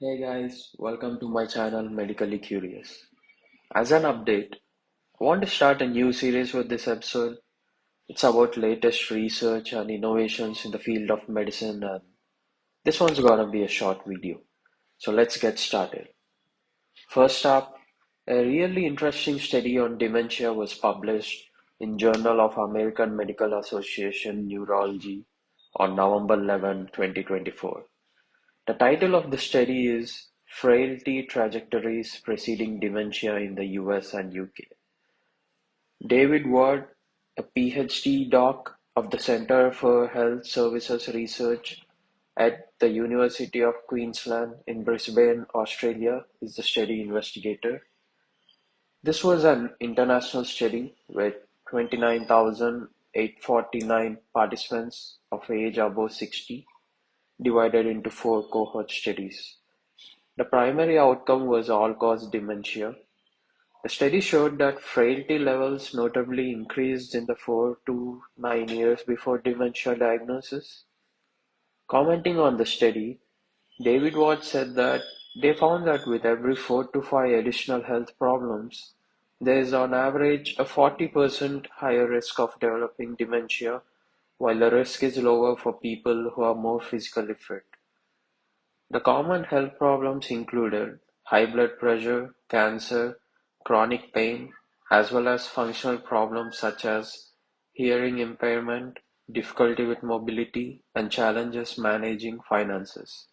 Hey guys, welcome to my channel Medically Curious. As an update, I want to start a new series with this episode. It's about latest research and innovations in the field of medicine, and this one's gonna be a short video. So let's get started. First up, a really interesting study on dementia was published in Journal of American Medical Association Neurology on November 11, 2024. The title of the study is "Frailty Trajectories Preceding Dementia in the US and UK". David Ward, a PhD doc of the Centre for Health Services Research at the University of Queensland in Brisbane, Australia, is the study investigator. This was an international study with 29,849 participants of age above 60, divided into four cohort studies. The primary outcome was all-cause dementia. The study showed that frailty levels notably increased in the 4 to 9 years before dementia diagnosis. Commenting on the study, David Watts said that they found that with every 4 to 5 additional health problems, there is on average a 40% higher risk of developing dementia, while the risk is lower for people who are more physically fit. The common health problems included high blood pressure, cancer, chronic pain, as well as functional problems such as hearing impairment, difficulty with mobility, and challenges managing finances.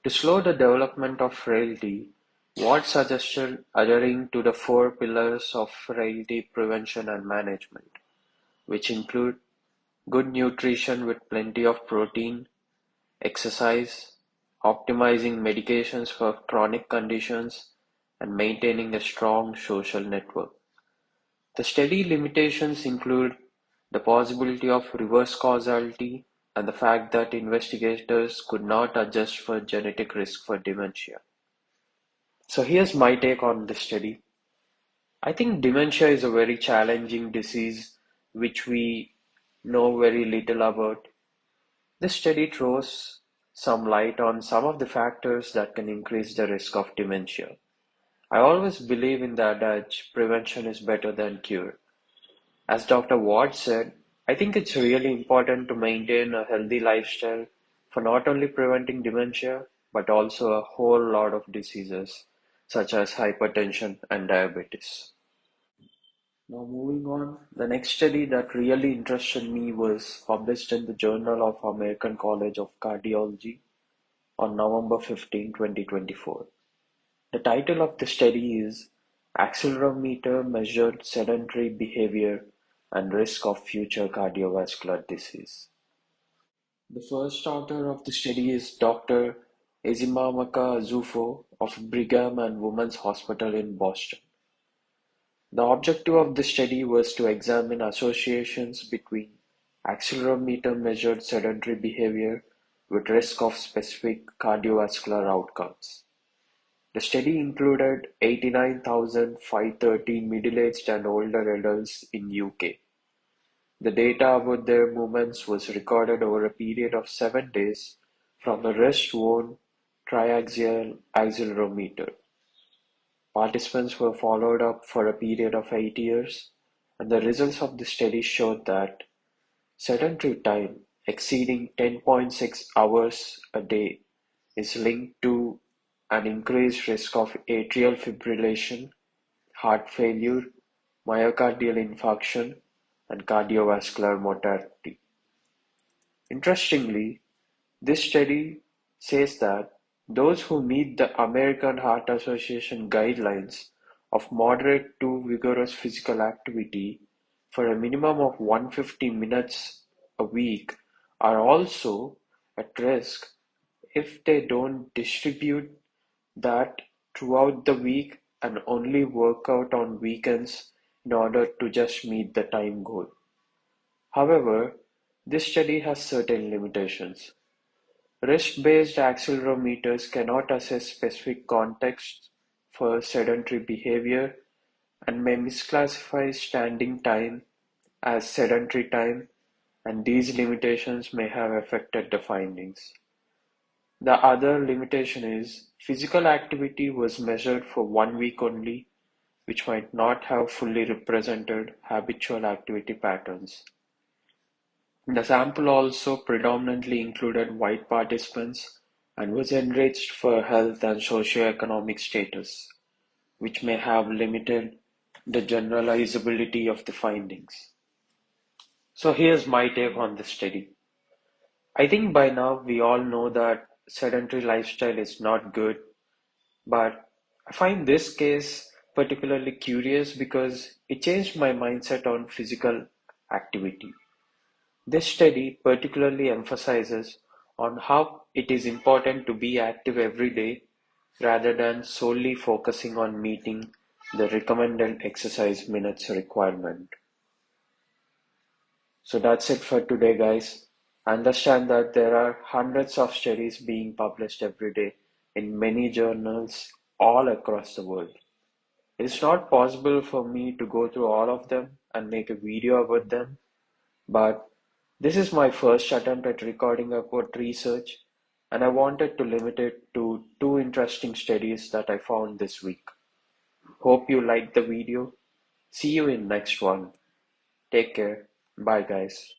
To slow the development of frailty, Watt suggested adhering to the four pillars of frailty prevention and management, which include good nutrition with plenty of protein, exercise, optimizing medications for chronic conditions, and maintaining a strong social network. The study limitations include the possibility of reverse causality and the fact that investigators could not adjust for genetic risk for dementia. So here's my take on this study. I think dementia is a very challenging disease which we know very little about. This study throws some light on some of the factors that can increase the risk of dementia. I always believe in the adage, prevention is better than cure. As Doctor Ward said, I think it's really important to maintain a healthy lifestyle for not only preventing dementia, but also a whole lot of diseases such as hypertension and diabetes. Now moving on, the next study that really interested me was published in the Journal of American College of Cardiology on November 15, 2024. The title of the study is "Accelerometer Measured Sedentary Behavior and Risk of Future Cardiovascular Disease". The first author of the study is Dr. Ezimamaka Zufo of Brigham and Women's Hospital in Boston. The objective of the study was to examine associations between accelerometer-measured sedentary behavior with risk of specific cardiovascular outcomes. The study included 89,513 middle-aged and older adults in UK. The data about their movements was recorded over a period of 7 days from a wrist-worn triaxial accelerometer. Participants were followed up for a period of 8 years, and the results of the study showed that sedentary time exceeding 10.6 hours a day is linked to an increased risk of atrial fibrillation, heart failure, myocardial infarction, and cardiovascular mortality. Interestingly, this study says that those who meet the American Heart Association guidelines of moderate to vigorous physical activity for a minimum of 150 minutes a week are also at risk if they don't distribute that throughout the week and only work out on weekends in order to just meet the time goal. However, this study has certain limitations. Wrist-based accelerometers cannot assess specific contexts for sedentary behavior and may misclassify standing time as sedentary time, and these limitations may have affected the findings. The other limitation is physical activity was measured for 1 week only, which might not have fully represented habitual activity patterns. The sample also predominantly included white participants and was enriched for health and socioeconomic status, which may have limited the generalizability of the findings. So here's my take on the study. I think by now we all know that sedentary lifestyle is not good, but I find this case particularly curious because it changed my mindset on physical activity. This study particularly emphasizes on how it is important to be active every day rather than solely focusing on meeting the recommended exercise minutes requirement. So that's it for today, guys. Understand that there are hundreds of studies being published every day in many journals all across the world. It's not possible for me to go through all of them and make a video about them, but this is my first attempt at recording about research, and I wanted to limit it to two interesting studies that I found this week. Hope you liked the video. See you in next one. Take care. Bye guys.